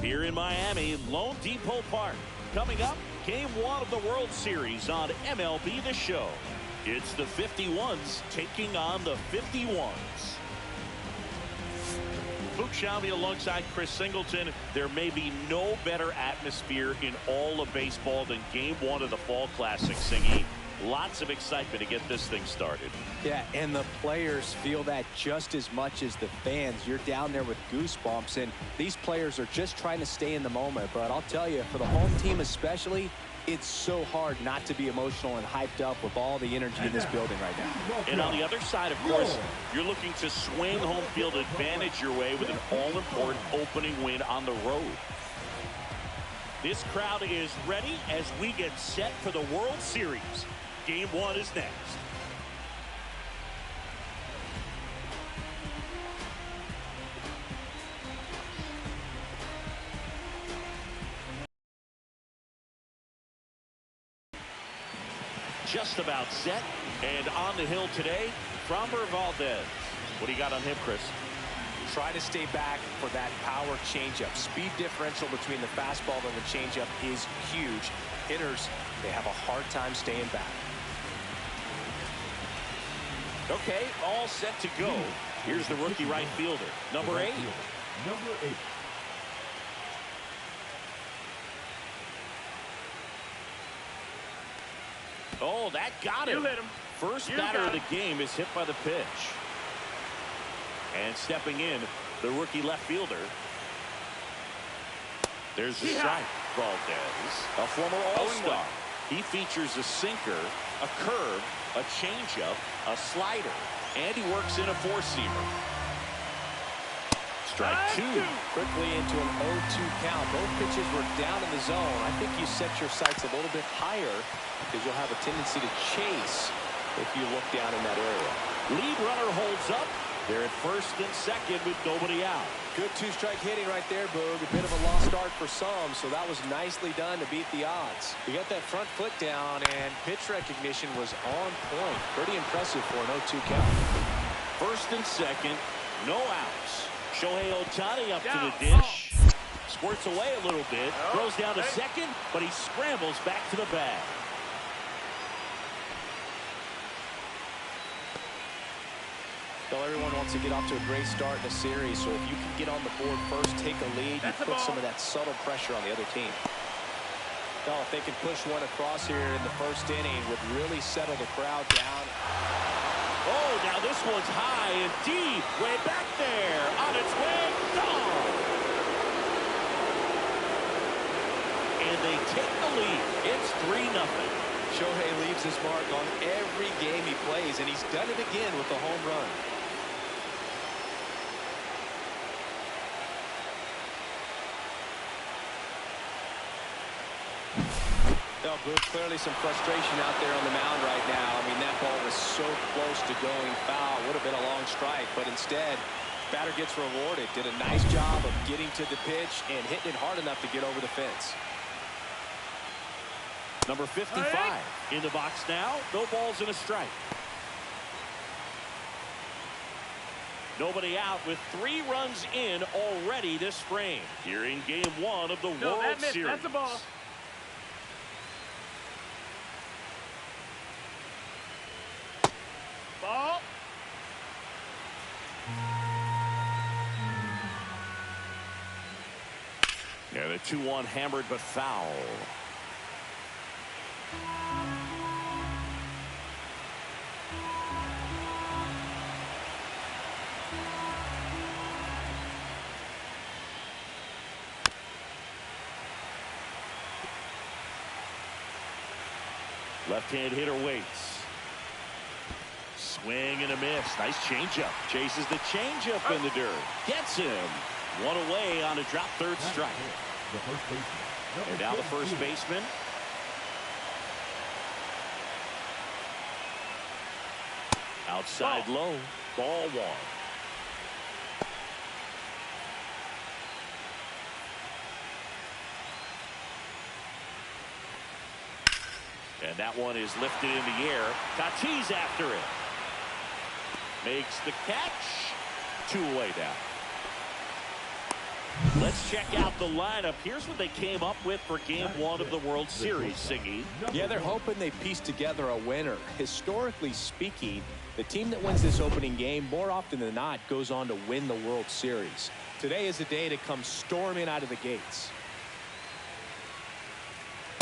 Here in Miami, Lone Depot Park. Coming up, Game 1 of the World Series on MLB The Show. It's the 51s taking on the 51s. Book Shelby alongside Chris Singleton. There may be no better atmosphere in all of baseball than Game 1 of the Fall Classic, Singy. Lots of excitement to get this thing started. Yeah, and the players feel that just as much as the fans. You're down there with goosebumps, and these players are just trying to stay in the moment. But I'll tell you, for the home team especially, it's so hard not to be emotional and hyped up with all the energy in this building right now. And on the other side, of course, you're looking to swing home field advantage your way with an all-important opening win on the road. This crowd is ready as we get set for the World Series. Game 1 is next. Just about set, and on the hill today, Framber Valdez. What do you got on him, Chris? Try to stay back for that power changeup. Speed differential between the fastball and the changeup is huge. Hitters, they have a hard time staying back. Okay, all set to go. Here's the rookie right fielder, number 8. Number 8. Oh, that got him. You hit him. First batter of the game is hit by the pitch. And stepping in, the rookie left fielder. There's the strike. Valdez, a former All-Star. He features a sinker, a curve, a changeup, a slider, and he works in a four-seamer. Strike 2. Quickly into an 0-2 count. Both pitches were down in the zone. I think you set your sights a little bit higher because you'll have a tendency to chase if you look down in that area. Lead runner holds up. They're at first and second with nobody out. Good two-strike hitting right there, Boog. A bit of a lost start for some, so that was nicely done to beat the odds. You got that front foot down, and pitch recognition was on point. Pretty impressive for an 0-2 count. First and second, no outs. Shohei Ohtani up to the dish. Squirts away a little bit. Throws down to second, but he scrambles back to the bag. Well, everyone wants to get off to a great start in the series, so if you can get on the board first, take a lead, you put some of that subtle pressure on the other team. Well, if they can push one across here in the first inning, would really settle the crowd down. Oh, now this one's high and deep, way back there, on its way, gone. And they take the lead. It's 3-0. Shohei leaves his mark on every game he plays, and he's done it again with the home run. Well, Boog, clearly some frustration out there on the mound right now. I mean, that ball was so close to going foul. Would have been a long strike, but instead, batter gets rewarded. Did a nice job of getting to the pitch and hitting it hard enough to get over the fence. Number 55 in the box now. No balls and a strike. Nobody out with 3 runs in already this frame. Here in Game 1 of the World Series. That's a ball. Ball. Yeah, the 2-1 hammered but foul. Left-hand hitter waits. Swing and a miss. Nice changeup. Chases the changeup in the dirt. Gets him. One away on a drop third strike. And now the first baseman. Outside low. Ball 1. And that one is lifted in the air. Tatis after it. Makes the catch. 2 away down. Let's check out the lineup. Here's what they came up with for Game 1 of the World Series, Singy. Yeah, they're hoping they piece together a winner. Historically speaking, the team that wins this opening game, more often than not, goes on to win the World Series. Today is a day to come storming out of the gates.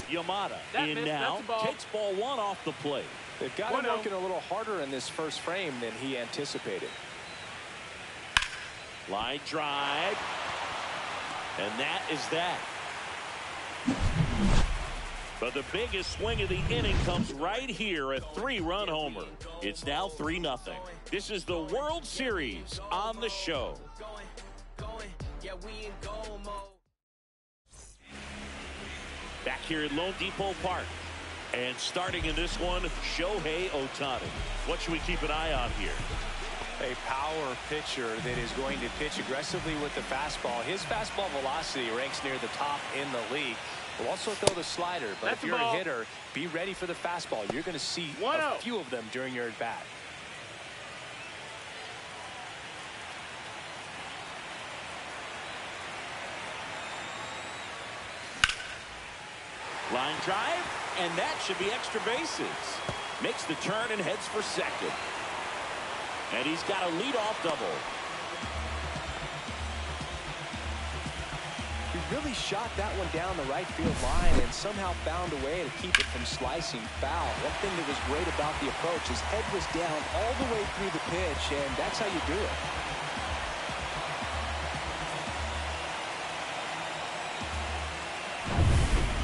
Yamada in now, takes ball 1 off the plate. They've got him working a little harder in this first frame than he anticipated. Line drive. And that is that. But the biggest swing of the inning comes right here, a 3-run homer. It's now 3-0. This is the World Series on the show. Back here at Lone Depot Park. And starting in this one, Shohei Ohtani. What should we keep an eye on here? A power pitcher that is going to pitch aggressively with the fastball. His fastball velocity ranks near the top in the league. Will also throw the slider, but if you're a hitter, be ready for the fastball. You're going to see a few of them during your at-bat. Line drive, and that should be extra bases. Makes the turn and heads for second. And he's got a leadoff double. He really shot that one down the right field line and somehow found a way to keep it from slicing foul. One thing that was great about the approach, his head was down all the way through the pitch, and that's how you do it.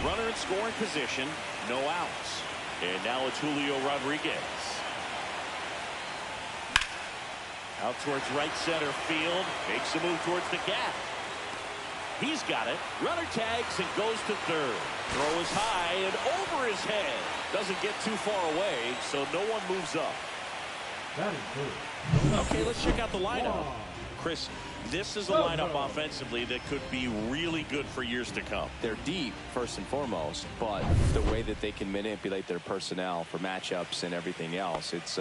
Runner in scoring position, no outs. And now it's Julio Rodriguez. Out towards right center field. Makes a move towards the gap. He's got it. Runner tags and goes to third. Throw is high and over his head. Doesn't get too far away, so no one moves up. Okay, let's check out the lineup. Chris, this is a lineup offensively that could be really good for years to come. They're deep, first and foremost, but the way that they can manipulate their personnel for matchups and everything else, it's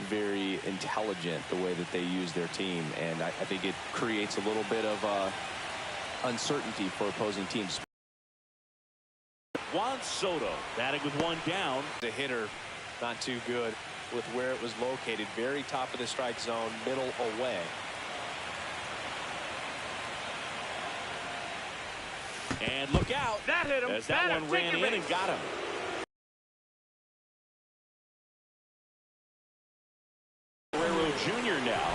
very intelligent the way that they use their team, and I think it creates a little bit of uncertainty for opposing teams. Juan Soto batting with one down. The hitter not too good with where it was located. Very top of the strike zone, middle away. And look out. That hit him. As that one ran in and got him. Junior now.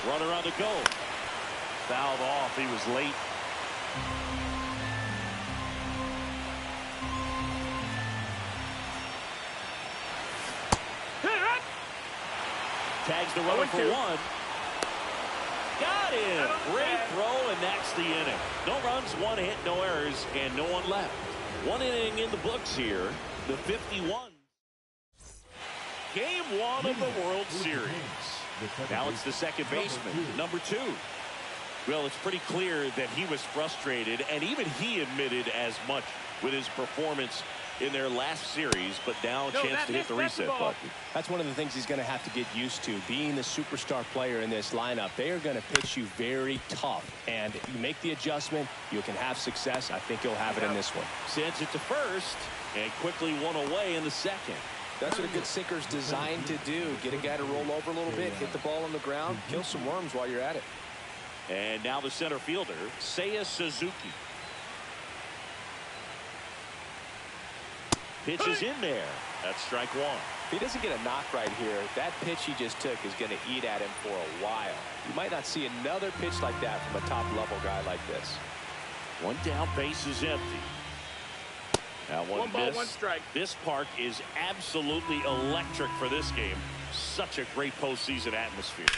Runner on the go. Fouled off. He was late. Tags the runner for one. Got him. Great throw, and that's the inning. No runs, one hit, no errors, and no one left. One inning in the books here. The 51. Game 1 of the World Series. Now it's the second baseman, number 2. Well, it's pretty clear that he was frustrated, and even he admitted as much with his performance in their last series, but now a chance to hit the reset button. That's one of the things he's going to have to get used to. Being the superstar player in this lineup, they are going to pitch you very tough, and you make the adjustment, you can have success. I think you'll have it in this one. Sends it to first, and quickly one away in the second. That's what a good sinker's designed to do. Get a guy to roll over a little bit, hit the ball on the ground, kill some worms while you're at it. And now the center fielder, Seiya Suzuki. Pitch is in there. That's strike one. If he doesn't get a knock right here, that pitch he just took is going to eat at him for a while. You might not see another pitch like that from a top-level guy like this. One down, base is empty. Now one ball, miss. one strike. This park is absolutely electric for this game. Such a great postseason atmosphere.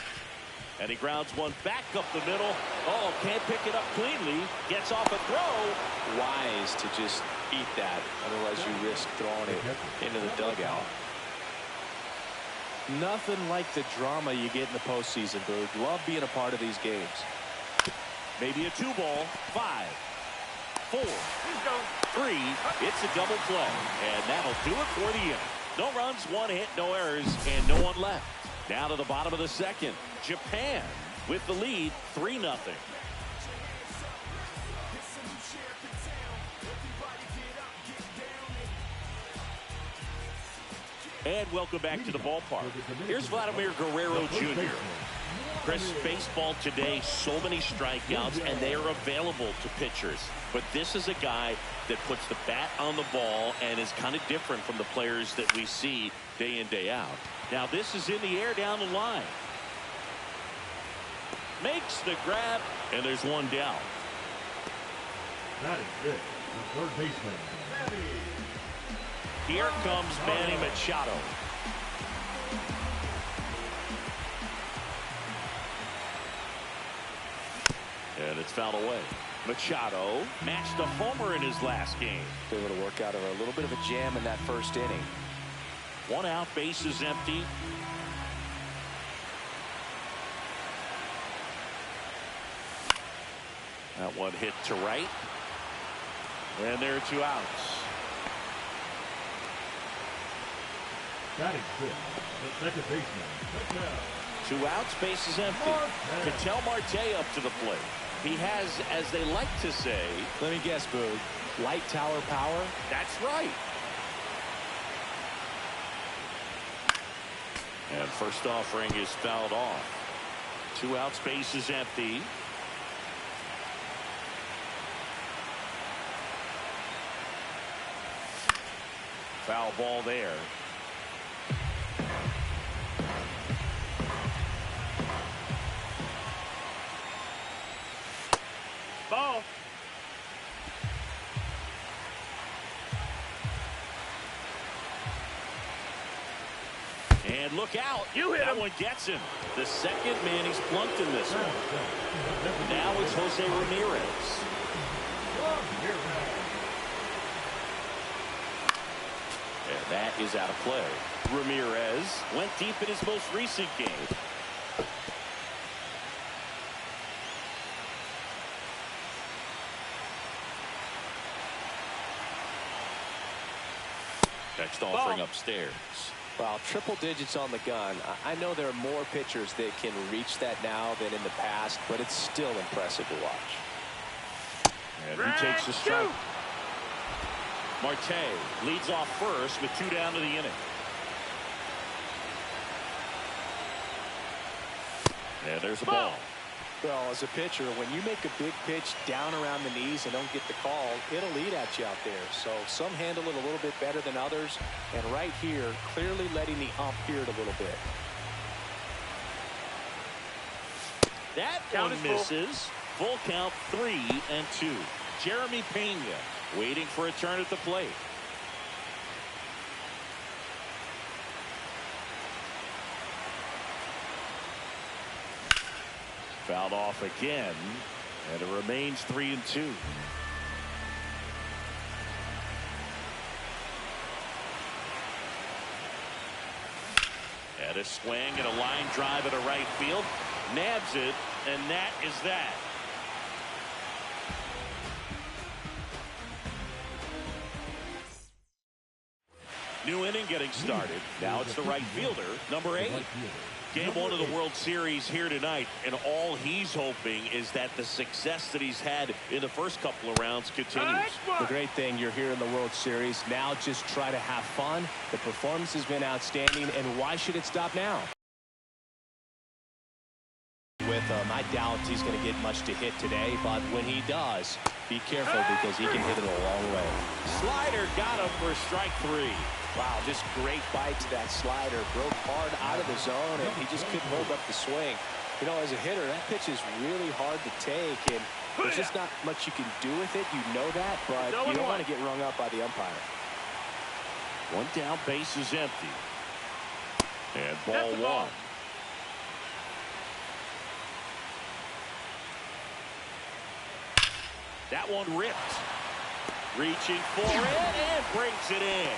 And he grounds one back up the middle. Oh, can't pick it up cleanly. Gets off a throw. Wise to just eat that. Otherwise, you risk throwing it into the dugout. Nothing like the drama you get in the postseason, Boog. Love being a part of these games. Maybe a 2-ball. 5, 4, 3. It's a double play. And that'll do it for the inning. No runs, one hit, no errors, and no one left. Down to the bottom of the second. Japan with the lead, 3-0. And welcome back to the ballpark. Here's Vladimir Guerrero Jr. Chris, baseball today, so many strikeouts, and they are available to pitchers. But this is a guy that puts the bat on the ball and is kind of different from the players that we see day in, day out. Now, this is in the air down the line. Makes the grab, and there's one down. That is good. The third baseman. Here comes Manny Machado. And it's fouled away. Machado matched a homer in his last game. Able to work out of a little bit of a jam in that first inning. 1 out, base is empty. That one hit to right. And there are 2 outs. That is good. The second baseman. 2 outs, base is empty. Ketel Marte up to the plate. He has, as they like to say, let me guess, Boog, light tower power? That's right. And first offering is fouled off. 2 outs, base is empty. Foul ball there. Ball. And look out. That one gets him. The second man he's plunked in this one. Now it's Jose Ramirez. And that is out of play. Ramirez went deep in his most recent game. Next offering upstairs. Wow, triple digits on the gun. I know there are more pitchers that can reach that now than in the past, but it's still impressive to watch. And he takes the strike. Marte leads off first with 2 down to the inning. And there's a ball. Well, as a pitcher, when you make a big pitch down around the knees and don't get the call, it'll eat at you out there. So some handle it a little bit better than others. And right here, clearly letting the ump hear it a little bit. That one misses. Full count, 3-2. Jeremy Pena waiting for a turn at the plate. Fouled off again, and it remains 3-2. And a swing and a line drive at a right field. Nabs it, and that is that. New inning getting started. Now it's the right fielder, number 8. Game 1 of the World Series here tonight, and all he's hoping is that the success that he's had in the first couple of rounds continues. The great thing, you're here in the World Series. Now just try to have fun. The performance has been outstanding, and why should it stop now? With I doubt he's going to get much to hit today, but when he does, be careful because he can hit it a long way. Slider got him for strike 3. Wow, just great bite to that slider. Broke hard out of the zone, and he just couldn't hold up the swing. You know, as a hitter, that pitch is really hard to take, and there's just not much you can do with it. You know that, but you don't want to get rung up by the umpire. 1 down, base is empty. And ball 1. That one ripped. Reaching for it and brings it in.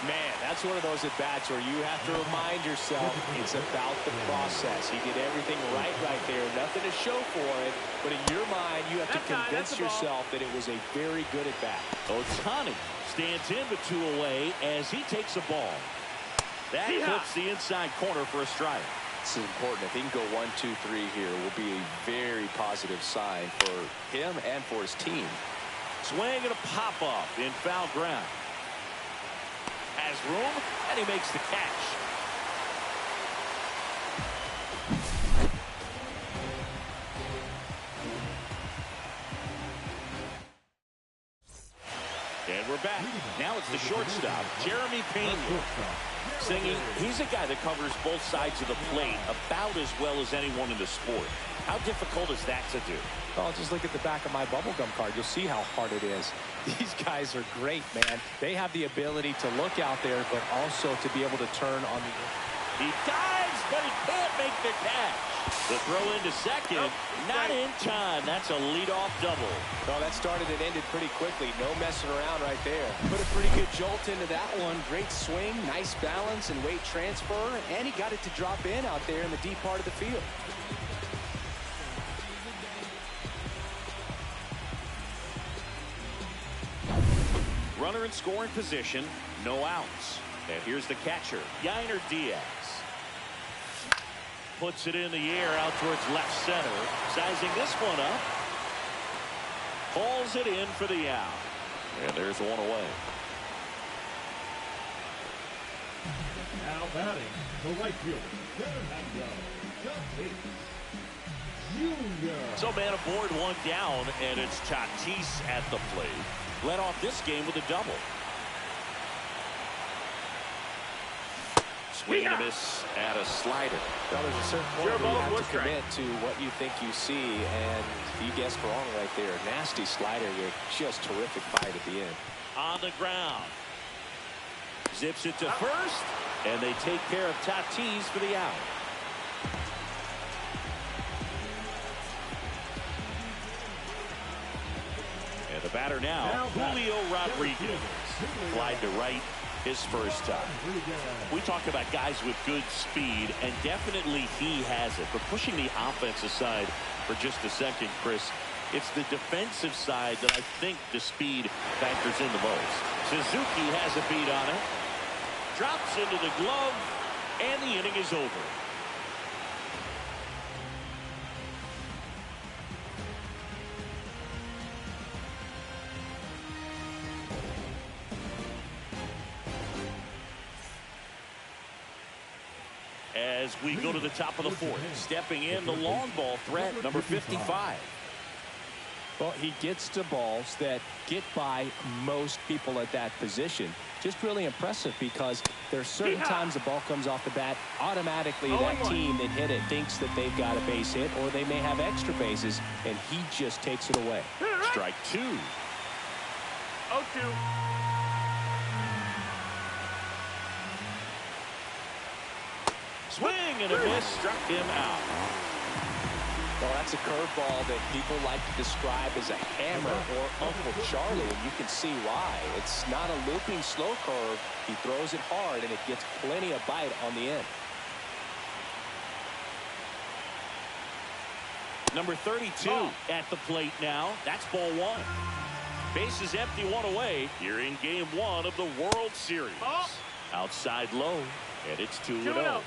Man, that's one of those at-bats where you have to remind yourself it's about the process. He did everything right there. Nothing to show for it. But in your mind, you have to convince yourself that it was a very good at-bat. Ohtani stands in with 2 away as he takes a ball. That hits the inside corner for a strike. It's important. If he can go 1, 2, 3 here, will be a very positive sign for him and for his team. Swing and a pop-up in foul ground. Has room, and he makes the catch. And we're back. Now it's the shortstop, Jeremy Pena. Singy, he's a guy that covers both sides of the plate about as well as anyone in the sport. How difficult is that to do? Well, just look at the back of my bubblegum card. You'll see how hard it is. These guys are great, man. They have the ability to look out there, but also to be able to turn on the... He dives, but he can't make the catch. The throw into second, not in time. That's a leadoff double. No, that started and ended pretty quickly. No messing around right there. Put a pretty good jolt into that one. Great swing, nice balance and weight transfer, and he got it to drop in out there in the deep part of the field. Runner in scoring position, no outs. And here's the catcher, Yainer Diaz. Puts it in the air out towards left center. Sizing this one up. Pulls it in for the out. And there's one away. Now batting, the right fielder, Junior. So man aboard, one down, and it's Tatis at the plate. Led off this game with a double. Swing and a miss at a slider. Well, there's a certain point where you have to commit to what you think you see, and you guessed wrong right there. Nasty slider with just terrific bite at the end. On the ground. Zips it to first, and they take care of Tatis for the out. And the batter now, Julio Rodriguez. Flied to right his first time. We talk about guys with good speed, and definitely he has it. But pushing the offense aside for just a second, Chris, it's the defensive side that I think the speed factors in the most. Suzuki has a beat on it. Drops into the glove, and the inning is over. As we go to the top of the fourth, stepping in the long ball threat, number 55. Well, he gets to balls that get by most people at that position. Just really impressive because there's certain times the ball comes off the bat, automatically that team that hit it thinks that they've got a base hit or they may have extra bases, and he just takes it away. Strike two. 0-2. Swing and a miss, struck him out. Well, that's a curveball that people like to describe as a hammer or Uncle Charlie, and you can see why. It's not a looping slow curve. He throws it hard, and it gets plenty of bite on the end. Number 32 at the plate now. That's ball one. Base is empty, one away here in game one of the World Series. Outside low, and it's 2-0.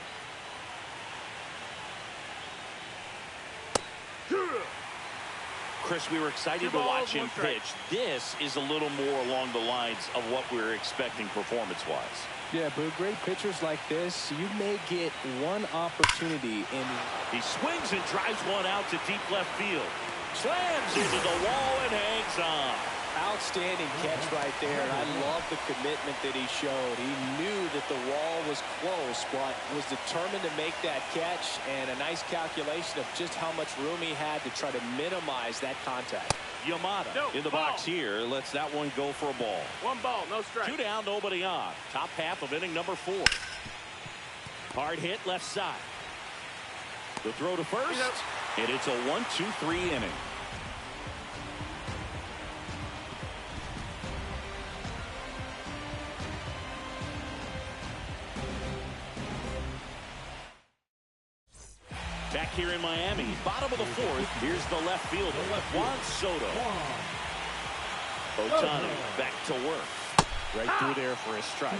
Chris, we were excited to watch him pitch. This is a little more along the lines of what we were expecting performance-wise. Yeah, but great pitchers like this, you may get one opportunity in. He swings and drives one out to deep left field. Slams into the wall and hangs on. Outstanding catch right there, and I love the commitment that he showed. He knew that the wall was close, but was determined to make that catch, and a nice calculation of just how much room he had to try to minimize that contact. Yamada in the box here lets that one go for a ball. 1 ball, no strike. 2 down, nobody on. Top half of inning number 4. Hard hit left side. The throw to first, and it's a 1-2-3 inning. Back here in Miami, bottom of the fourth, here's the left fielder, Juan Soto. Otani back to work. Right through there for a strike.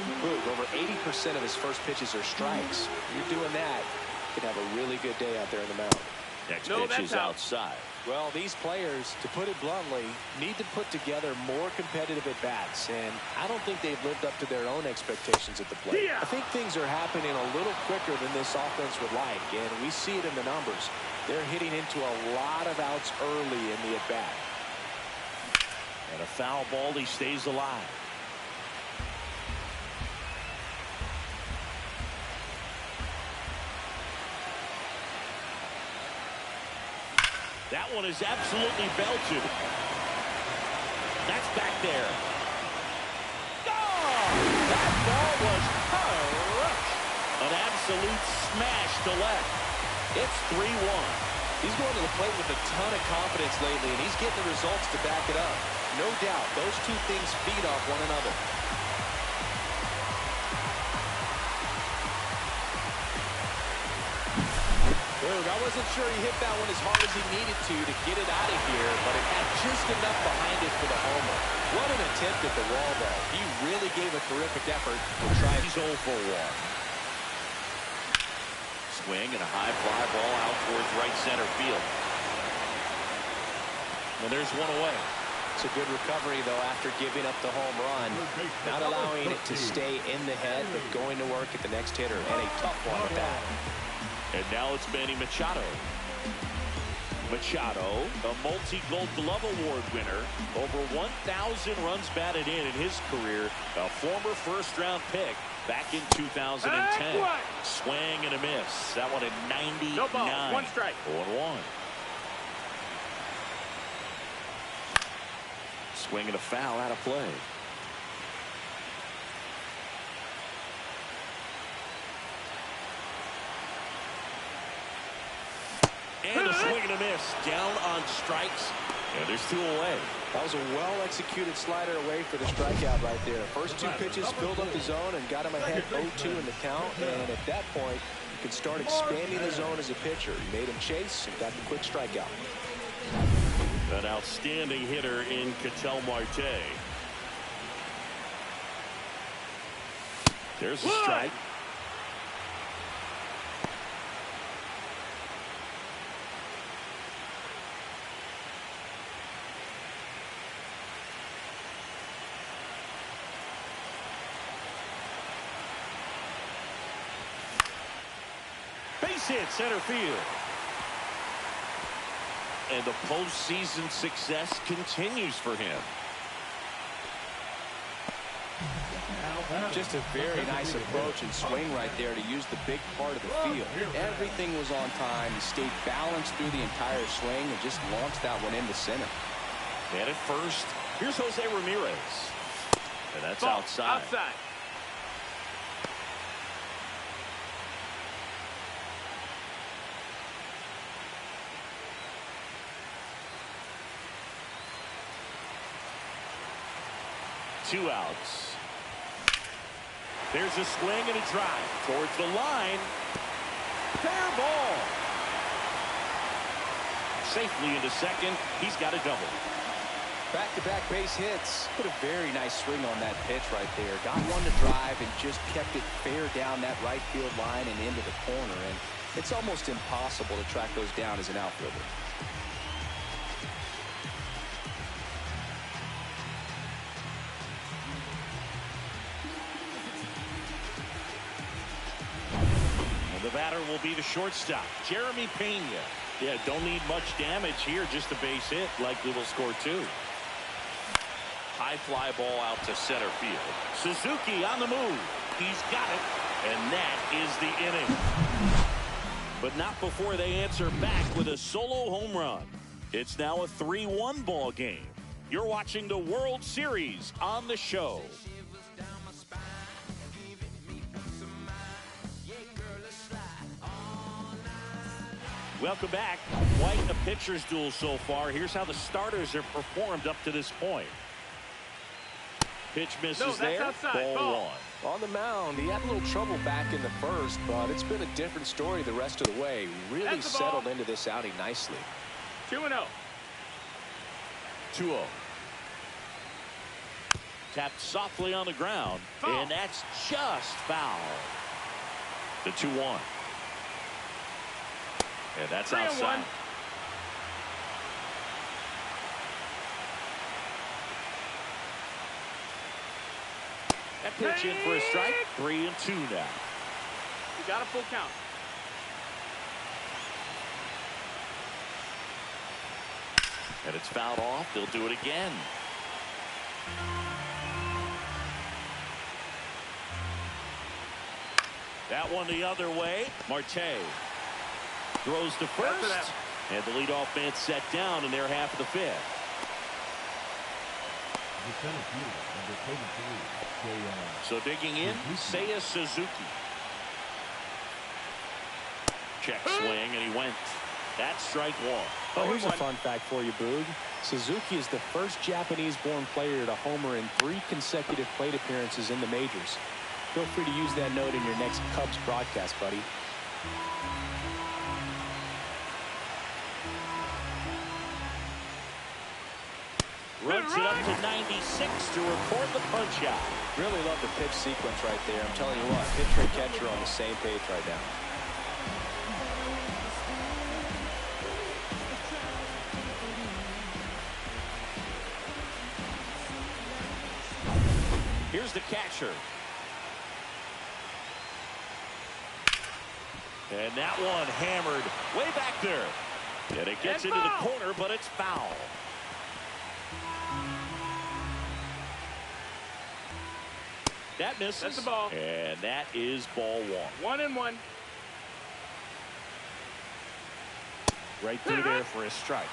Over 80% of his first pitches are strikes. You're doing that, can have a really good day out there in the mound. Next pitch is outside. Well, these players, to put it bluntly, need to put together more competitive at-bats, and I don't think they've lived up to their own expectations at the plate. I think things are happening a little quicker than this offense would like, and we see it in the numbers. They're hitting into a lot of outs early in the at-bat. And a foul ball, he stays alive. That one is absolutely belted. That's back there. Oh! That ball was an absolute smash to left. It's 3-1. He's going to the plate with a ton of confidence lately, and he's getting the results to back it up. No doubt, those two things feed off one another. I wasn't sure he hit that one as hard as he needed to get it out of here, but it had just enough behind it for the homer. What an attempt at the wall, though. He really gave a terrific effort to try. He's 0 for 1. Swing and a high fly ball out towards right center field. And there's one away. It's a good recovery, though, after giving up the home run. Not allowing it to stay in the head, but going to work at the next hitter. And a tough one at that. And now it's Manny Machado. Machado, a multi-Gold Glove Award winner, over 1,000 runs batted in his career, a former first-round pick back in 2010. Swing and a miss. That one at 99. No ball, 1 strike. 0-1. Swing and a foul out of play. And a swing and a miss. Down on strikes. And there's 2 away. That was a well-executed slider away for the strikeout right there. First 2 pitches filled up the zone and got him ahead 0-2 in the count. And at that point, you can start expanding the zone as a pitcher. You made him chase and got the quick strikeout. An outstanding hitter in Ketel Marte. There's a strike. Base hit center field. And the postseason success continues for him. Just a very nice approach and swing right there to use the big part of the field. Everything was on time. He stayed balanced through the entire swing and just launched that one into center. And at first, here's Jose Ramirez. And that's outside. 2 outs. There's a swing and a drive towards the line. Fair ball. Safely into second. He's got a double. Back-to-back base hits. Put a very nice swing on that pitch right there. Got one to drive and just kept it fair down that right field line and into the corner. And it's almost impossible to track those down as an outfielder. The batter will be the shortstop, Jeremy Pena. Yeah, don't need much damage here, just a base hit. Likely will score 2. High fly ball out to center field. Suzuki on the move. He's got it, and that is the inning. But not before they answer back with a solo home run. It's now a 3-1 ball game. You're watching the World Series on the show. Welcome back. Quite a pitcher's duel so far. Here's how the starters have performed up to this point. Pitch misses there. Ball 1. On the mound, he had a little trouble back in the first, but it's been a different story the rest of the way. Really settled into this outing nicely. 2-0. 2-0. Tapped softly on the ground, and that's just foul. The 2-1. And that's outside. That pitch in for a strike. 3-2 now. You got a full count. And it's fouled off. They'll do it again. That one the other way. Marte throws to first. And the leadoff man set down in their half of the fifth. So digging in, Seiya Suzuki. Check swing, and he went. That's strike one. Oh, here's a fun fact for you, Boog. Suzuki is the first Japanese-born player to homer in 3 consecutive plate appearances in the majors. Feel free to use that note in your next Cubs broadcast, buddy. Runs it up to 96 to record the punch out. Really love the pitch sequence right there. I'm telling you what, pitcher and catcher are on the same page right now. Here's the catcher. And that one hammered way back there. And it gets into the corner, but it's foul. That misses. That's the ball. And that is ball one. 1-1. Right through there for a strike.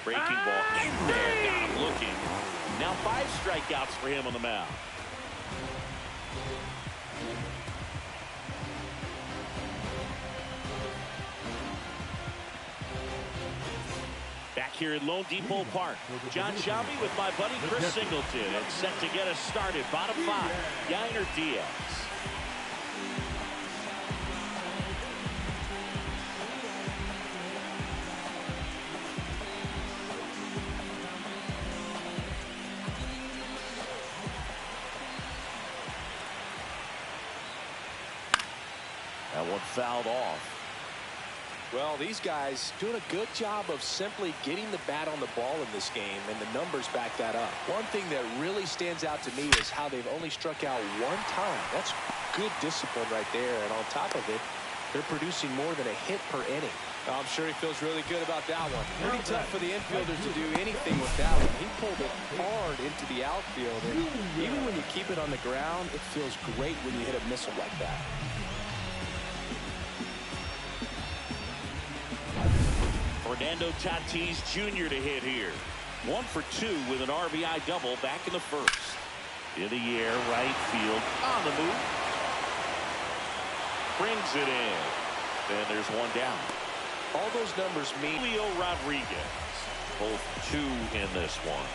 Breaking ball in there. Got him looking. Now 5 strikeouts for him on the mound. Back here at Lone Depot Park, John Shelby with my buddy Chris Singleton. And set to get us started. Bottom 5, Yainer Diaz. That one fouled off. Well, these guys doing a good job of simply getting the bat on the ball in this game, and the numbers back that up. One thing that really stands out to me is how they've only struck out 1 time. That's good discipline right there, and on top of it, they're producing more than a hit per inning. I'm sure he feels really good about that one. Pretty tough for the infielders to do anything with that one. He pulled it hard into the outfield, and even when you keep it on the ground, it feels great when you hit a missile like that. Fernando Tatis Jr. to hit here. 1 for 2 with an RBI double back in the first. In the air, right field, on the move. Brings it in. And there's one down. All those numbers mean Julio Rodriguez. Both 2 in this one.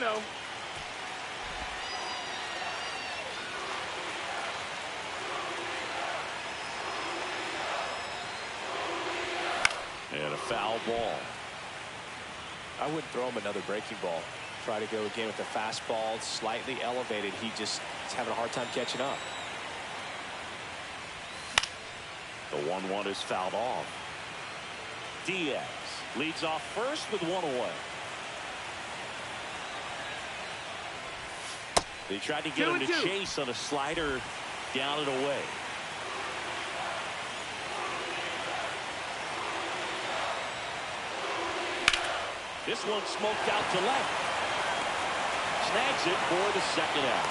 One-0. And a foul ball. I wouldn't throw him another breaking ball. Try to go again with the fastball, slightly elevated. He just is having a hard time catching up. The 1-1 is fouled off. Diaz leads off first with 1 away. They tried to get him to chase on a slider down and away. This one smoked out to left. Snags it for the second out.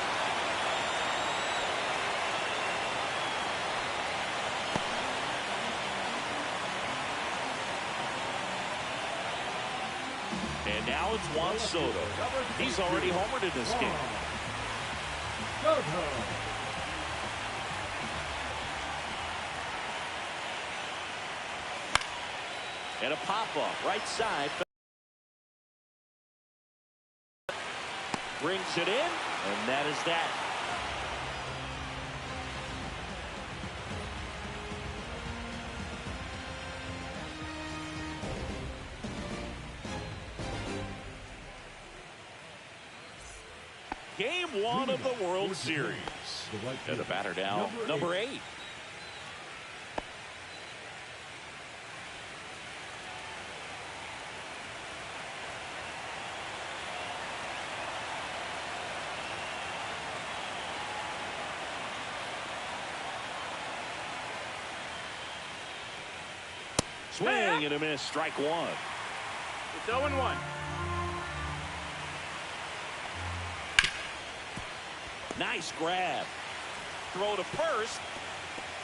And now it's Juan Soto. He's already homered in this game. And a pop-up right side. Brings it in, and that is that. Game 1 of the World Series. And the batter now, number 8. Swing and a miss, strike 1. It's 0-1. Nice grab. Throw to first.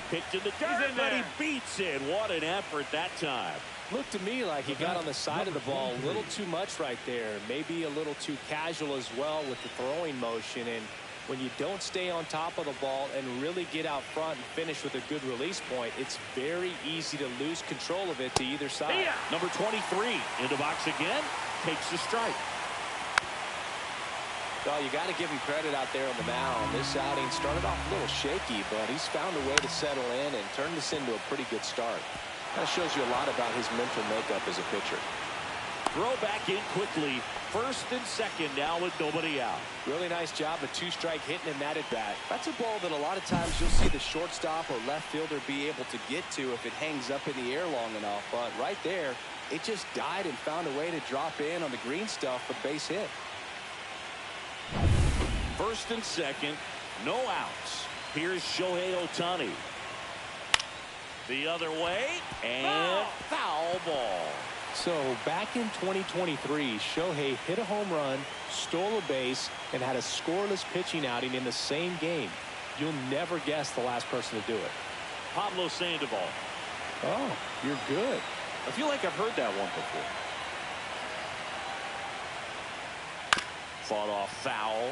Picked in the dirt, but he beats it. What an effort that time. Looked to me like he got on the side of the ball a little too much right there. Maybe a little too casual as well with the throwing motion. And when you don't stay on top of the ball and really get out front and finish with a good release point, it's very easy to lose control of it to either side. Number 23 in the box again. Takes the strike. Well, you got to give him credit out there on the mound. This outing started off a little shaky, but he's found a way to settle in and turn this into a pretty good start. That shows you a lot about his mental makeup as a pitcher. Throw back in quickly. First and second now with nobody out. Really nice job of two-strike hitting him that at bat. That's a ball that a lot of times you'll see the shortstop or left fielder be able to get to if it hangs up in the air long enough. But right there, it just died and found a way to drop in on the green stuff for base hit. First and second, no outs. Here's Shohei Ohtani. The other way, and foul ball. So back in 2023, Shohei hit a home run, stole a base, and had a scoreless pitching outing in the same game. You'll never guess the last person to do it. Pablo Sandoval. Oh, you're good. I feel like I've heard that one before. Fought off foul.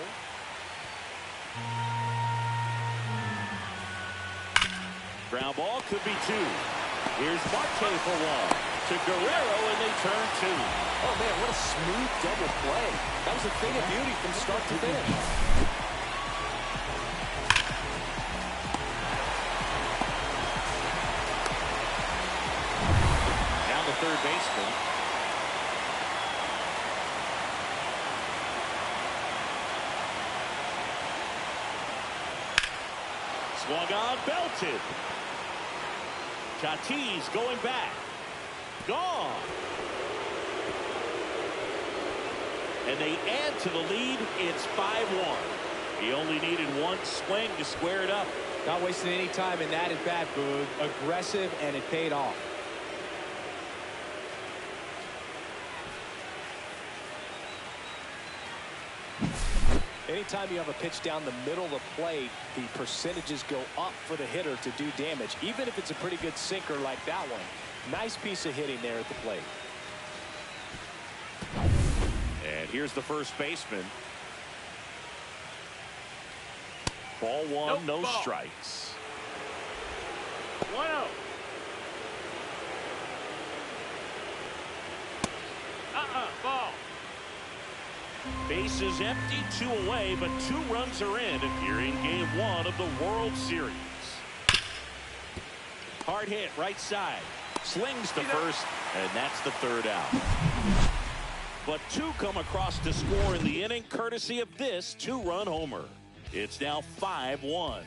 Ground ball could be 2. Here's Marte for 1. To Guerrero, and they turn 2. Oh, man, what a smooth double play. That was a thing of beauty from start to finish. Now the third baseman. Swung on, belted. Tatis going back. Gone. And they add to the lead. It's 5-1. He only needed one swing to square it up. Not wasting any time in that at bat, Boog. Aggressive, and it paid off. Anytime you have a pitch down the middle of the plate, the percentages go up for the hitter to do damage, even if it's a pretty good sinker like that one. Nice piece of hitting there at the plate. And here's the first baseman. Ball 1, no strikes. 1-0. Ball. Base is empty, 2 away, but 2 runs are in here in Game 1 of the World Series. Hard hit, right side. Slings to first, and that's the third out. But 2 come across to score in the inning, courtesy of this 2-run homer. It's now 5-1.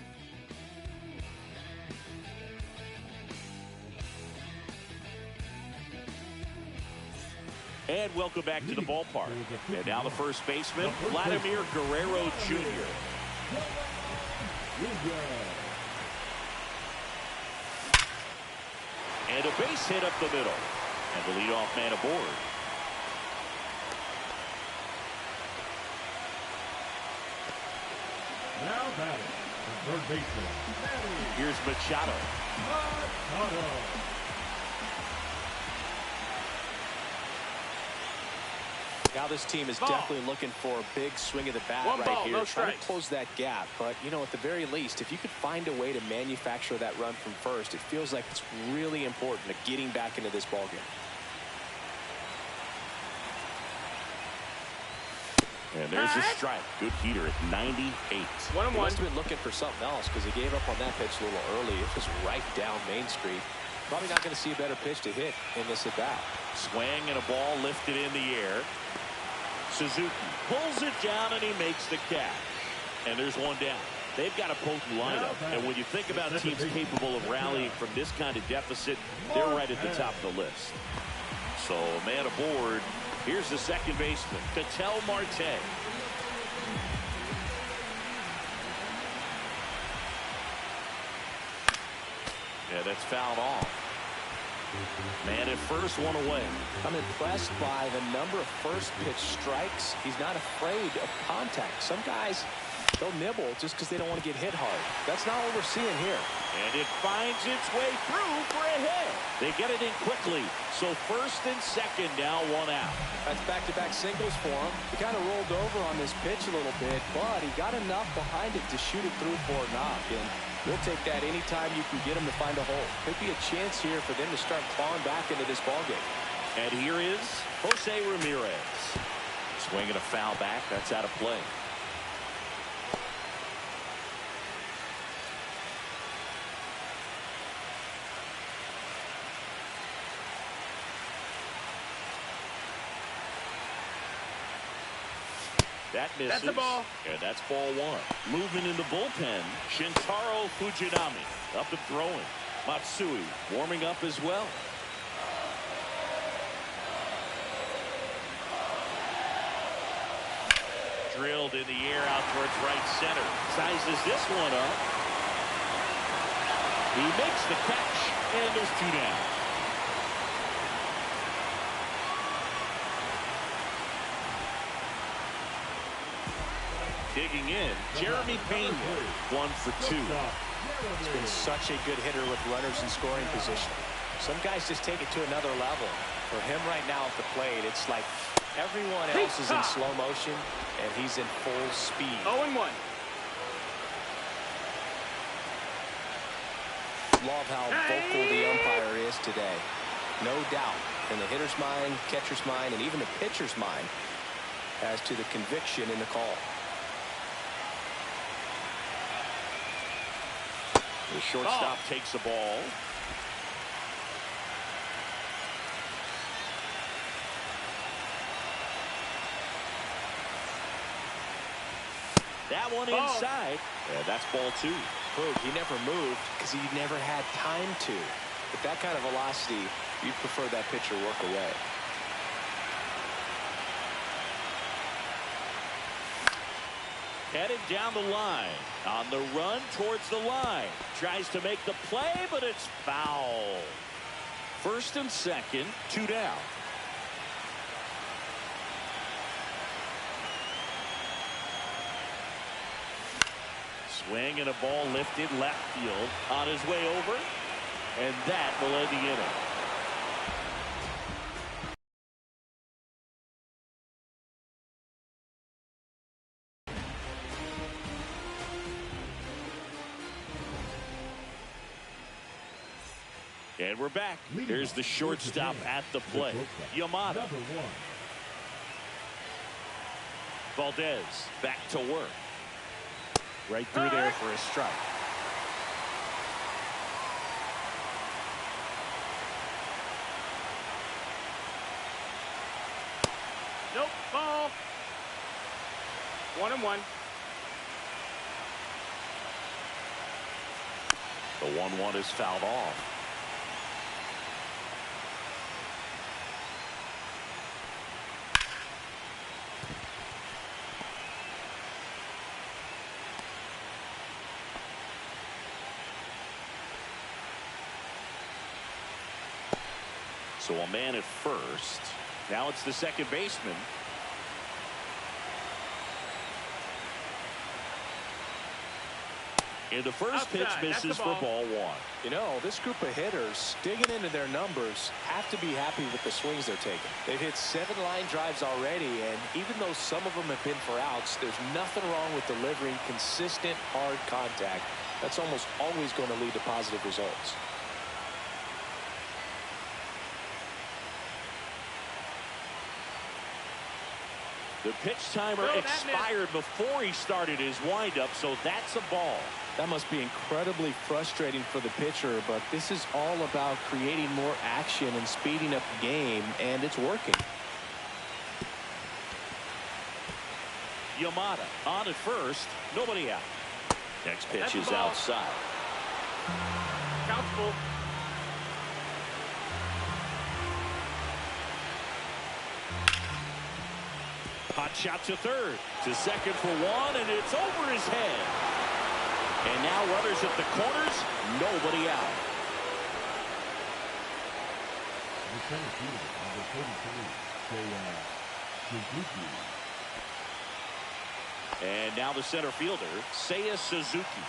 And welcome back to the ballpark. And now the first baseman, Vladimir Guerrero Jr. And a base hit up the middle. And the leadoff man aboard. Now batting, the third baseman. Here's Machado. Now this team is definitely looking for a big swing of the bat right here, trying to close that gap. But, you know, at the very least, if you could find a way to manufacture that run from first, it feels like it's really important to getting back into this ballgame. And there's a strike. Good heater at 98. 1-1. He must have been looking for something else because he gave up on that pitch a little early. It was right down Main Street. Probably not going to see a better pitch to hit in this at bat. Swing and a ball lifted in the air. Suzuki pulls it down and he makes the catch. And there's one down. They've got a potent lineup. And when you think about teams capable of rallying from this kind of deficit, they're right at the top of the list. So, man aboard. Here's the second baseman, Ketel Marte. Yeah, that's fouled off. Man at first, one away. I'm impressed by the number of first pitch strikes. He's not afraid of contact. Some guys, they'll nibble just because they don't want to get hit hard. That's not what we're seeing here. And it finds its way through for a hit. They get it in quickly. So first and second, now one out. That's back-to-back singles for him. He kind of rolled over on this pitch a little bit, but he got enough behind it to shoot it through for a knock. And we'll take that anytime you can get him to find a hole. Could be a chance here for them to start clawing back into this ballgame. And here is Jose Ramirez. Swinging a foul back. That's out of play. That misses. That's the ball. And that's ball one. Moving in the bullpen, Shintaro Fujinami up and throwing. Matsui warming up as well. Drilled in the air out towards right center. Sizes this one up. He makes the catch, and there's two down. Digging in, Jeremy Pena, 1 for 2. He's been such a good hitter with runners in scoring position. Some guys just take it to another level. For him right now at the plate, it's like everyone else is in slow motion, and he's in full speed. 0-1. Love how vocal the umpire is today. No doubt in the hitter's mind, catcher's mind, and even the pitcher's mind as to the conviction in the call. The shortstop takes the ball. That one inside. Yeah, that's ball two. He never moved because he never had time to. With that kind of velocity, you'd prefer that pitcher work away. Headed down the line. On the run towards the line. Tries to make the play, but it's foul. First and second, two down. Swing and a ball lifted left field. On his way over. And that will end the inning. And we're back. Here's the shortstop at the plate. Yamada. Valdez back to work. Right through there for a strike. Nope, ball. 1-1. The 1-1 is fouled off. So a man at first. Now it's the second baseman. And the first pitch misses for ball one. You know, this group of hitters digging into their numbers have to be happy with the swings they're taking. They've hit 7 line drives already, and even though some of them have been for outs, there's nothing wrong with delivering consistent, hard contact. That's almost always going to lead to positive results. The pitch timer expired before he started his windup, so that's a ball. That must be incredibly frustrating for the pitcher, but this is all about creating more action and speeding up the game, and it's working. Yamada on at first. Nobody out. Next pitch That's is the ball. outside. Count full. Hot shot to third. To second for one, and it's over his head. And now runners at the corners. Nobody out. The center fielder, number 33, Suzuki. And now the center fielder, Seiya Suzuki.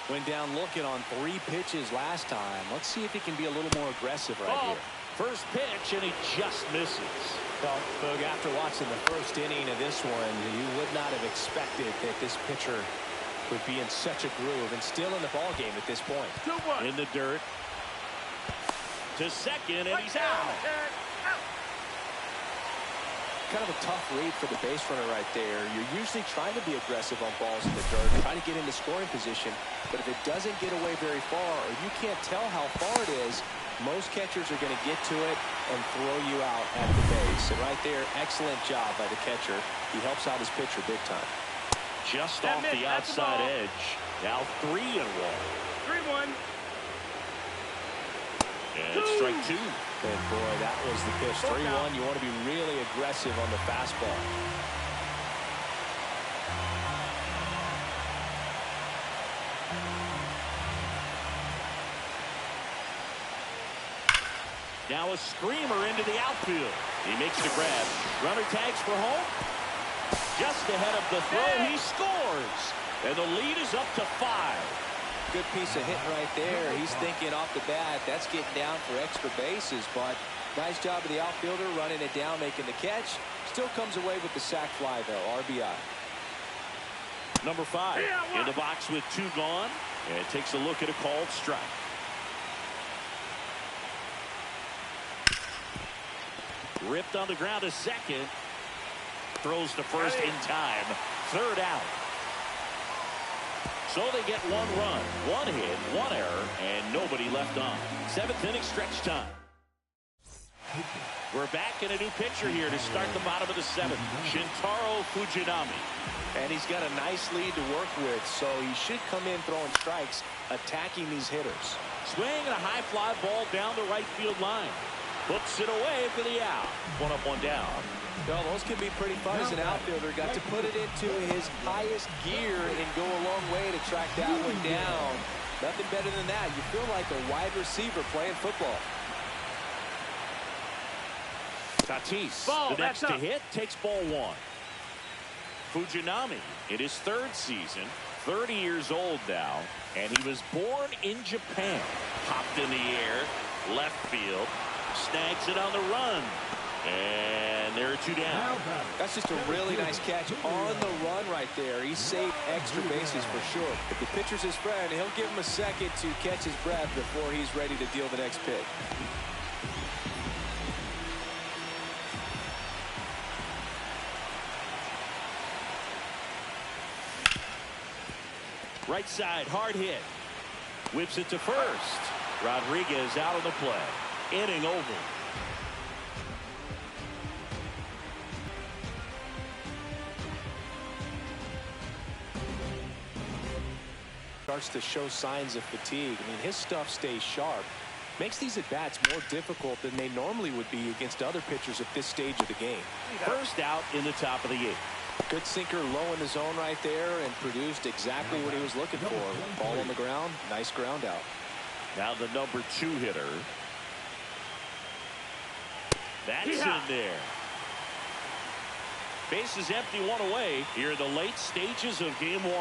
Went down looking on 3 pitches last time. Let's see if he can be a little more aggressive right Ball. here. First pitch, and he just misses. Well, Boog, after watching the first inning of this one, you would not have expected that this pitcher would be in such a groove and still in the ball game at this point. 2-1. In the dirt. To second, and Right he's down, out. Ted. Out. Kind of a tough read for the base runner right there. You're usually trying to be aggressive on balls in the dirt, trying to get into scoring position. But if it doesn't get away very far, or you can't tell how far it is, most catchers are going to get to it and throw you out at the base. And right there, excellent job by the catcher. He helps out his pitcher big time. Just That off missed. the That's the outside ball. edge. Now 3-1. 3-1. And it's strike 2. And boy, that was the pitch. 3-1. You want to be really aggressive on the fastball. Now a screamer into the outfield. He makes the grab. Runner tags for home. Just ahead of the throw, he scores. And the lead is up to 5. Good piece of hitting right there. He's thinking off the bat, that's getting down for extra bases, but nice job of the outfielder running it down, making the catch. Still comes away with the sac fly, though. RBI. Number 5 in the box with 2 gone, and takes a look at a called strike. Ripped on the ground to second. Throws to first in time. 3rd out. So they get 1 run, 1 hit, 1 error, and nobody left on. 7th inning stretch time. We're back in a new pitcher here to start the bottom of the 7th. Shintaro Fujinami. And he's got a nice lead to work with, so he should come in throwing strikes, attacking these hitters. Swing and a high fly ball down the right field line. Puts it away for the out. 1 up, 1 down. Well, those can be pretty fun as an outfielder. Got to put it into his highest gear and go a long way to track that one down. Nothing better than that. You feel like a wide receiver playing football. Tatis, Ball, the next that's to up. hit, takes ball 1. Fujinami in his 3rd season, 30 years old now, and he was born in Japan. Popped in the air, left field, snags it on the run, and there are 2 down. That's just a really nice catch on the run right there. He saved extra bases for sure. If the pitcher's his friend, he'll give him a second to catch his breath before he's ready to deal the next pitch. Right side, hard hit. Whips it to first. Rodriguez out of the play. Inning over. Starts to show signs of fatigue. I mean, his stuff stays sharp. Makes these at-bats more difficult than they normally would be against other pitchers at this stage of the game. First out in the top of the 8th. Good sinker low in the zone right there and produced exactly what he was looking for. Ball on the ground, nice ground out. Now the number 2 hitter. That's in there. Base is empty, 1 away here in the late stages of game 1.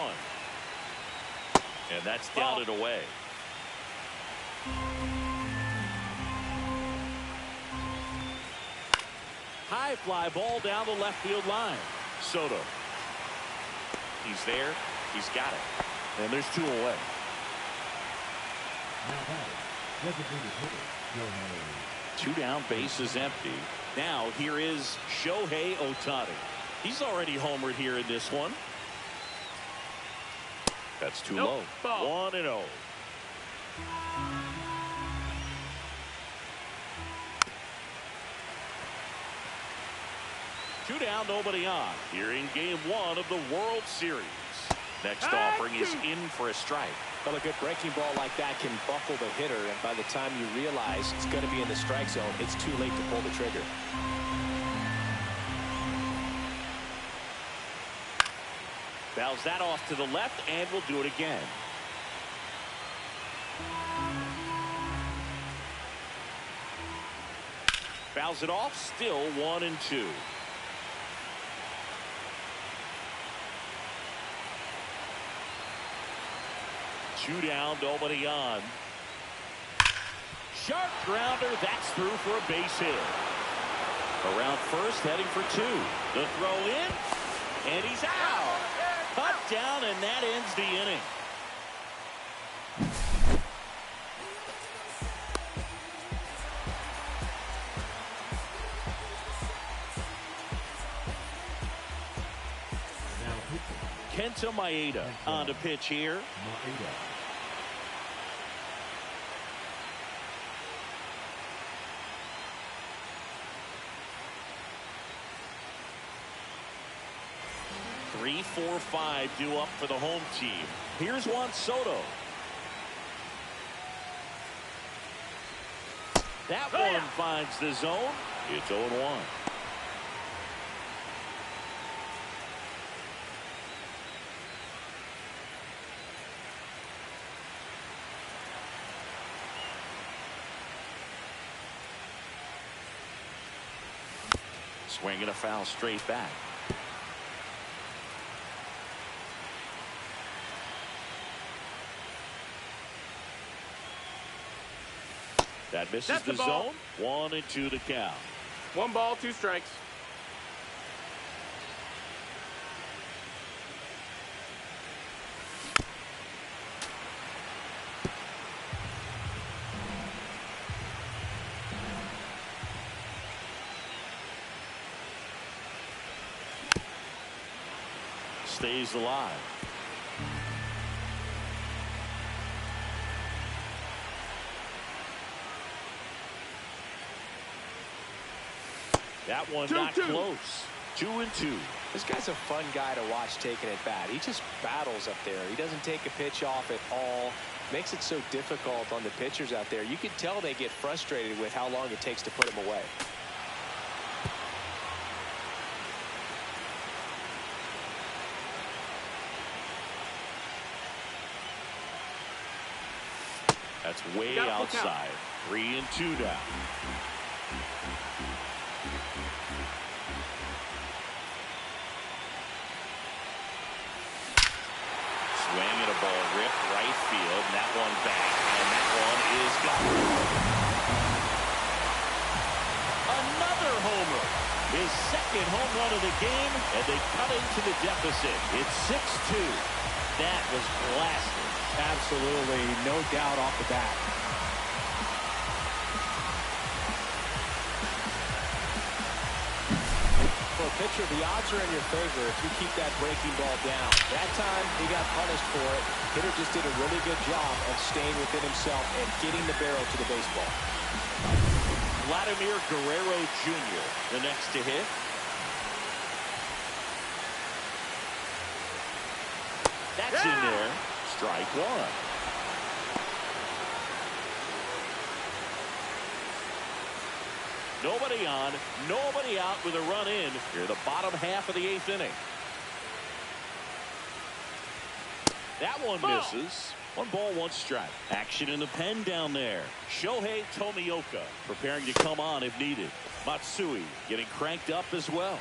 And that's down and away. High fly ball down the left field line. Soto. He's there. He's got it. And there's 2 away. Now batting, designated hitter, 2 down, base is empty. Now here is Shohei Ohtani. He's already homered here in this one. That's too low. Ball. 1-0. Two down, nobody on. Here in game one of the World Series. Next offering is in for a strike. Well, a good breaking ball like that can buckle the hitter, and by the time you realize it's going to be in the strike zone, it's too late to pull the trigger. Fouls that off to the left, and we'll do it again. Fouls it off, still 1-2. Two down, nobody on. Sharp grounder, that's through for a base hit. Around first, heading for two. The throw in, and he's out. Cut down, and that ends the inning. Kenta Maeda on the pitch here. 3, 4, 5 due up for the home team. Here's Juan Soto. That one finds the zone. It's 0-1. Swinging a foul straight back. That misses the zone. 1-2 the count. 1 ball, 2 strikes. Stays alive. That one not close. 2-2. This guy's a fun guy to watch taking at bat. He just battles up there. He doesn't take a pitch off at all. Makes it so difficult on the pitchers out there. You can tell they get frustrated with how long it takes to put him away. That's way outside. 3-2 now. Swing and a ball ripped right field. And that one back. And that one is gone. Another homer. His second home run of the game. And they cut into the deficit. It's 6-2. That was blasted. Absolutely, no doubt off the bat. For a pitcher, the odds are in your favor if you keep that breaking ball down. That time, he got punished for it. Hitter just did a really good job of staying within himself and getting the barrel to the baseball. Vladimir Guerrero Jr., the next to hit. That's in there. Strike one. Nobody on, nobody out with a run in here, the bottom half of the 8th inning. That one misses. 1 ball, 1 strike. Action in the pen down there. Shohei Tomioka preparing to come on if needed. Matsui getting cranked up as well.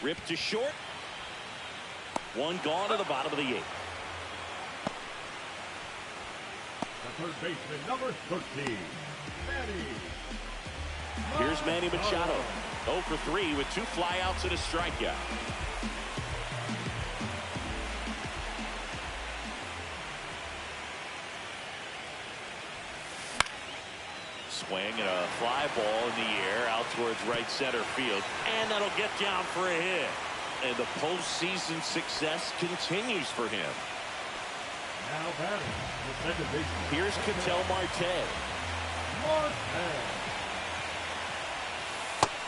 Ripped to short. 1 gone to the bottom of the 8th. The third baseman, number 13, Manny. Here's Manny Machado. 0 for 3 with 2 flyouts and a strikeout. Swing and a fly ball in the air out towards right center field. And that'll get down for a hit. And the postseason success continues for him. Now batting, the second baseman. Here's Ketel Marte.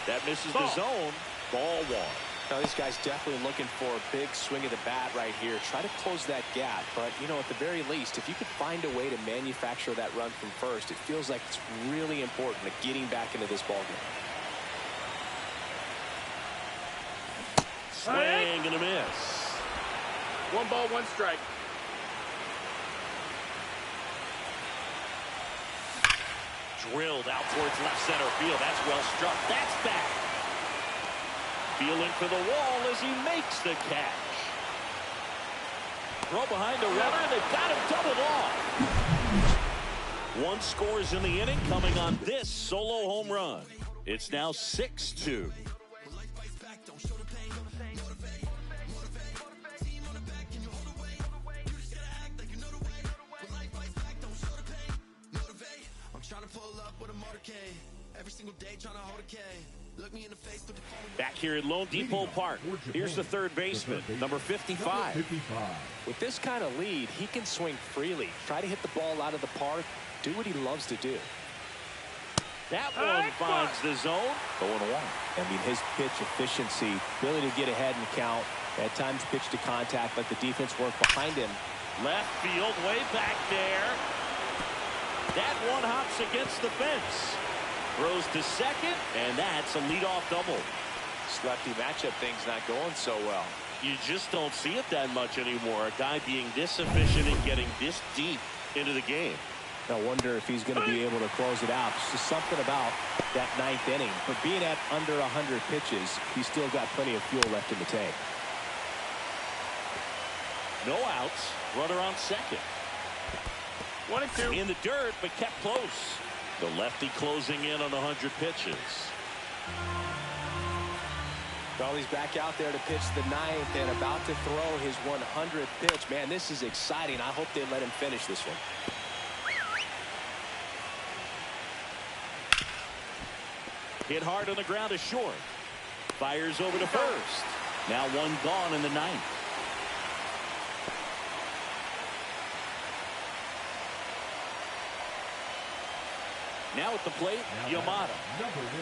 That misses the zone. Ball one. Now, this guy's definitely looking for a big swing of the bat right here. Try to close that gap. But, you know, at the very least, if you could find a way to manufacture that run from first, it feels like it's really important to getting back into this ballgame. Swing and a miss. 1 ball, 1 strike. Drilled out towards left center field. That's well struck. That's back. Feeling for the wall as he makes the catch. Throw behind the runner. They've got him doubled off. One scores in the inning coming on this solo home run. It's now 6-2. Back here at Lone Depot Park, here's the third baseman, number 55. With this kind of lead, he can swing freely, try to hit the ball out of the park, do what he loves to do. That one finds the zone. 0-1. I mean, his pitch efficiency, ability to get ahead and count, at times pitch to contact, let the defense work behind him. Left field, way back there. That one hops against the fence. Throws to second, and that's a leadoff double. This lefty matchup thing's not going so well. You just don't see it that much anymore. A guy being this efficient and getting this deep into the game. I wonder if he's going to be able to close it out. It's just something about that 9th inning. But being at under 100 pitches, he's still got plenty of fuel left in the tank. No outs. Runner on second. 1-2. In the dirt, but kept close. The lefty closing in on 100 pitches. Well, he's back out there to pitch the 9th and about to throw his 100th pitch. Man, this is exciting. I hope they let him finish this one. Hit hard on the ground to short. Fires over to first. Now one gone in the 9th. Now at the plate, Yamada. Number 1.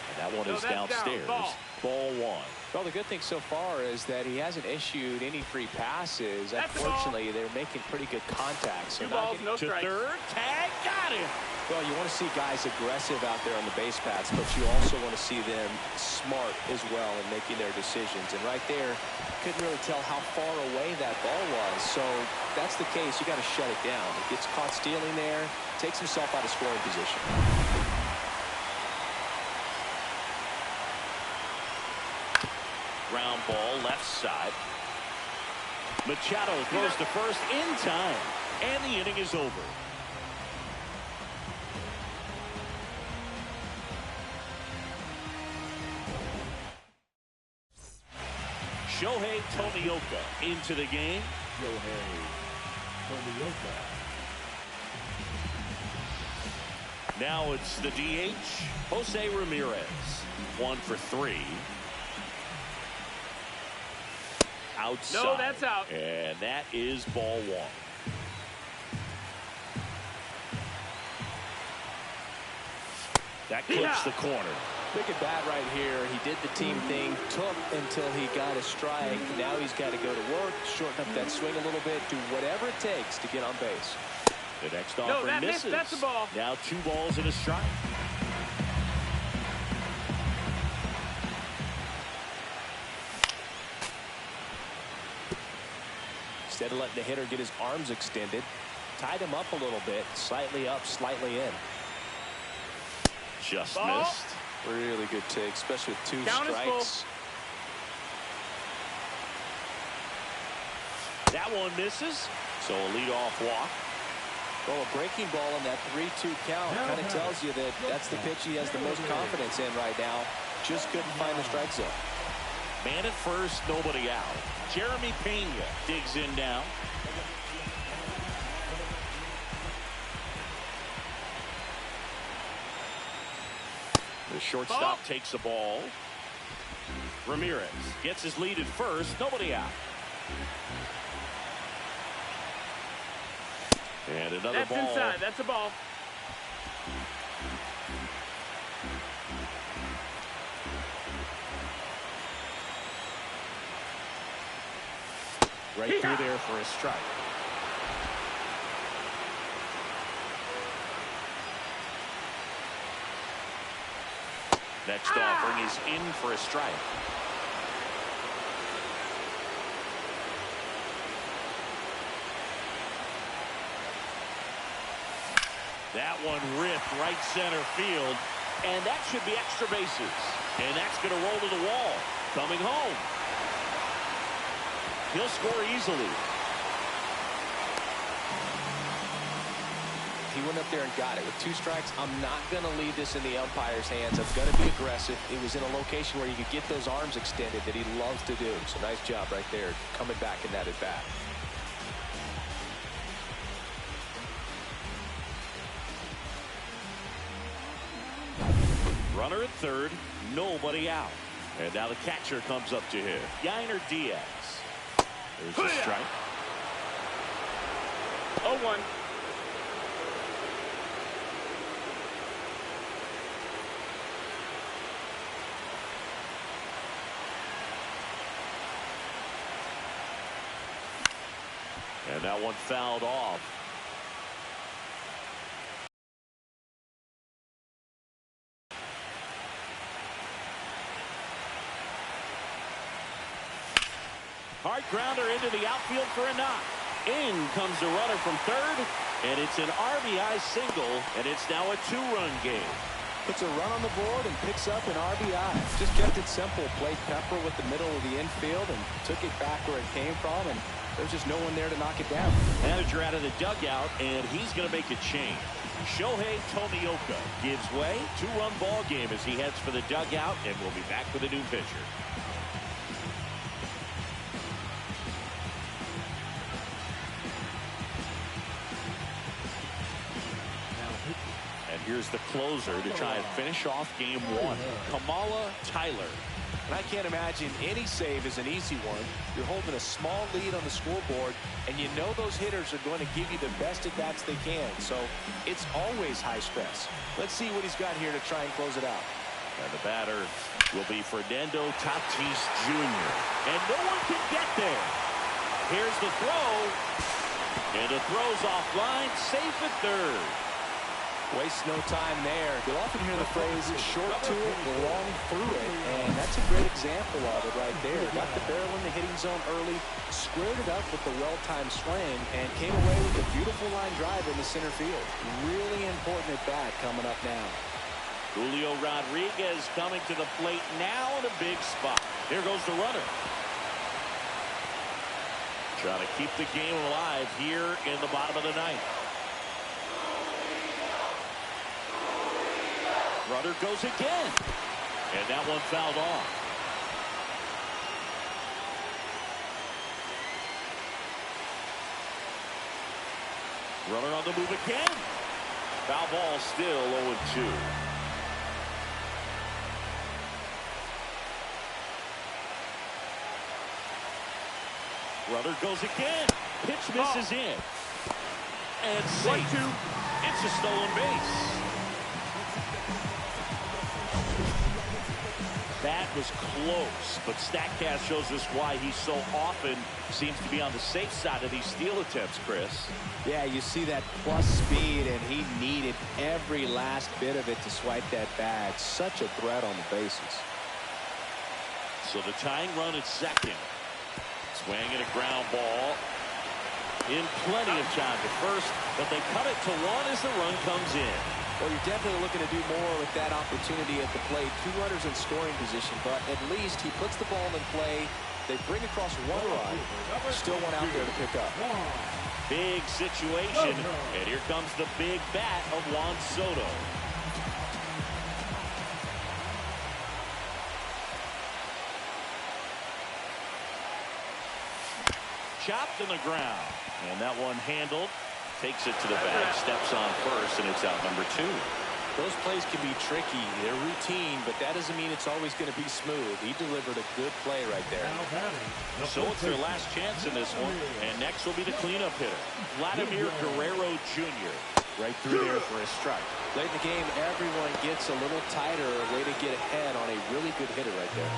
And that one is downstairs. Down. Ball one. Well, the good thing so far is that he hasn't issued any free passes. Unfortunately, they're making pretty good contact. So 2 balls, no to strikes. third, tag, got him. Well, you want to see guys aggressive out there on the base paths, but you also want to see them smart as well in making their decisions. And right there, couldn't really tell how far away that ball was. So that's the case. You got to shut it down. He gets caught stealing there, takes himself out of scoring position. Ground ball, left side. Machado throws to first in time, and the inning is over. Shohei Tomioka into the game. Shohei Tomioka. Now it's the DH, Jose Ramirez. 1 for 3. Outside. No, that's out. And that is ball one. That clips the corner. Big at bat right here. He did the team thing, took until he got a strike. Now he's got to go to work, shorten up that swing a little bit, do whatever it takes to get on base. The next offer misses. That's a ball. Now 2 balls and a strike. Instead of letting the hitter get his arms extended, tied him up a little bit, slightly up, slightly in. Just missed. Really good take, especially with 2 Count strikes. That one misses. So a leadoff walk. Well, a breaking ball on that 3-2 count kind of tells you that that's the pitch he has the most confidence in right now. Just couldn't find the strike zone. Man at first, nobody out. Jeremy Pena digs in now. The shortstop takes the ball. Ramirez gets his lead at first. Nobody out. And another That's ball. inside. That's a ball. Right through there for a strike. Next offering is in for a strike. That one ripped right center field, and that should be extra bases. And that's going to roll to the wall. Coming home. He'll score easily. He went up there and got it with 2 strikes. I'm not going to leave this in the umpire's hands. I'm going to be aggressive. It was in a location where you could get those arms extended that he loves to do. So nice job right there coming back in that at bat. Runner at third, nobody out. And now the catcher comes up to him. Yainer Diaz. There's a strike. 0-1. And that one fouled off. Hard grounder into the outfield for a knock. In comes the runner from third, and it's an RBI single, and it's now a 2-run game. Puts a run on the board and picks up an RBI. Just kept it simple. Played Pepper with the middle of the infield and took it back where it came from, and there's just no one there to knock it down. Manager out of the dugout, and he's going to make a change. Shohei Tomioka gives way. 2-run ball game as he heads for the dugout, and we'll be back with a new pitcher. Here's the closer to try and finish off game 1. Kamala Tyler. And I can't imagine any save is an easy one. You're holding a small lead on the scoreboard, and you know those hitters are going to give you the best at-bats they can. So it's always high stress. Let's see what he's got here to try and close it out. And the batter will be Fernando Tatis Jr. And no one can get there. Here's the throw. And the throw's offline, safe at third. Waste no time there. You'll often hear the phrase short to it, long through it, and that's a great example of it right there. Got the barrel in the hitting zone early, squared it up with the well-timed swing, and came away with a beautiful line drive in the center field. Really important at bat coming up now. Julio Rodriguez coming to the plate now in a big spot. Here goes the runner. Trying to keep the game alive here in the bottom of the ninth. Runner goes again. And that one fouled off. Runner on the move again. Foul ball still 0-2. Runner goes again. Pitch misses in. And safe. It's a stolen base. That was close, but StatCast shows us why he so often seems to be on the safe side of these steal attempts, Chris. Yeah, you see that plus speed, and he needed every last bit of it to swipe that bag. Such a threat on the bases. So the tying run at second. Swinging a ground ball. In plenty of time to first, but they cut it to 1 as the run comes in. Well, you're definitely looking to do more with that opportunity at the plate. 2 runners in scoring position, but at least he puts the ball in play. They bring across 1 run. Still one out there to pick up. Big situation, and here comes the big bat of Juan Soto. Chopped in the ground, and that one handled. Takes it to the bag, steps on first, and it's out number 2. Those plays can be tricky. They're routine, but that doesn't mean it's always going to be smooth. He delivered a good play right there. Now batting. So it's their last chance in this one. And next will be the cleanup hitter, Vladimir Guerrero Jr. Right through there for a strike. Late in the game, everyone gets a little tighter. A way to get ahead on a really good hitter right there.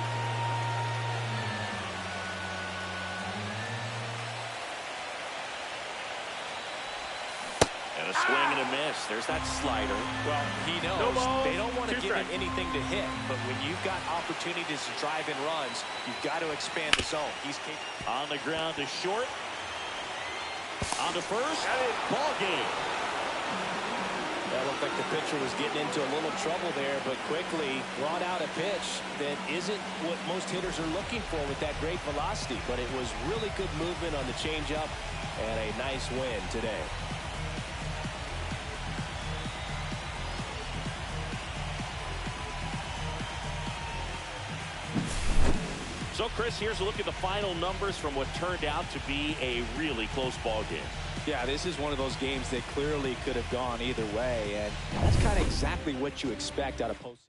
And a swing and a miss. There's that slider. Well, he knows No ball, they don't want to 2 give him strikes. anything to hit, but when you've got opportunities to drive in runs, you've got to expand the zone. He's capable. On the ground to short. On to first. Got it. Ball game. That looked like the pitcher was getting into a little trouble there, but quickly brought out a pitch that isn't what most hitters are looking for with that great velocity, but it was really good movement on the changeup and a nice win today. So, Chris, here's a look at the final numbers from what turned out to be a really close ball game. Yeah, this is one of those games that clearly could have gone either way, and that's kind of exactly what you expect out of post.